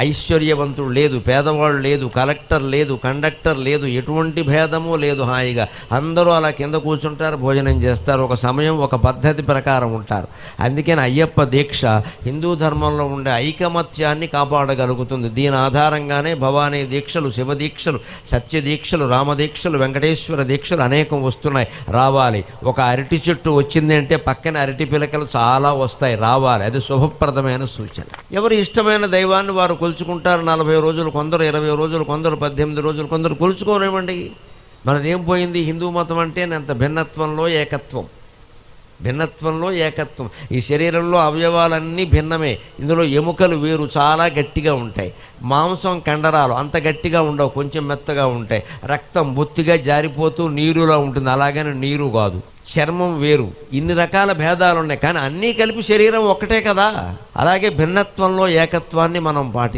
ఐశ్వర్యవంతుడు లేదు, పేదవాళ్ళు లేదు, కలెక్టర్ లేదు, కండక్టర్ లేదు, ఎటువంటి భేదము లేదు. హాయిగా అందరూ అలా కింద కూర్చుంటారు, భోజనం చేస్తారు, ఒక సమయం ఒక పద్ధతి ప్రకారం ఉంటారు. అందుకని అయ్యప్ప దీక్ష హిందూ ధర్మంలో ఉండే ఐకమత్యాన్ని కాపాడగలుగుతుంది. దీని ఆధారంగానే భవానీ దీక్షలు, శివ దీక్షలు, సత్య దీక్షలు, రామదీక్షలు, వెంకటేశ్వర దీక్షలు అనేకం వస్తున్నాయి. రావాలి. ఒక అరటి చెట్టు వచ్చింది అంటే పక్కన అరటి పిలకలు చాలా వస్తాయి, రావాలి. అది శుభప్రదమైన సూచన. ఎవరు ఇష్టమైన దైవాన్ని వారు కొలుచుకుంటారు. 40 రోజులు, కొందరు 20 రోజులు, కొందరు 18 రోజులు, కొందరు కొలుచుకోనివ్వండి. మనదేం పోయింది? హిందూ మతం అంటే అంత భిన్నత్వంలో ఏకత్వం, భిన్నత్వంలో ఏకత్వం. ఈ శరీరంలో అవయవాలన్నీ భిన్నమే. ఇందులో ఎముకలు వేరు, చాలా గట్టిగా ఉంటాయి. మాంసం, కండరాలు అంత గట్టిగా ఉండవు, కొంచెం మెత్తగా ఉంటాయి. రక్తం బొత్తిగా జారిపోతూ నీరులా ఉంటుంది, అలాగని నీరు కాదు. చర్మం వేరు. ఇన్ని రకాల భేదాలు ఉన్నాయి, కానీ అన్నీ కలిపి శరీరం ఒక్కటే కదా. అలాగే భిన్నత్వంలో ఏకత్వాన్ని మనం పాటిస్తాం.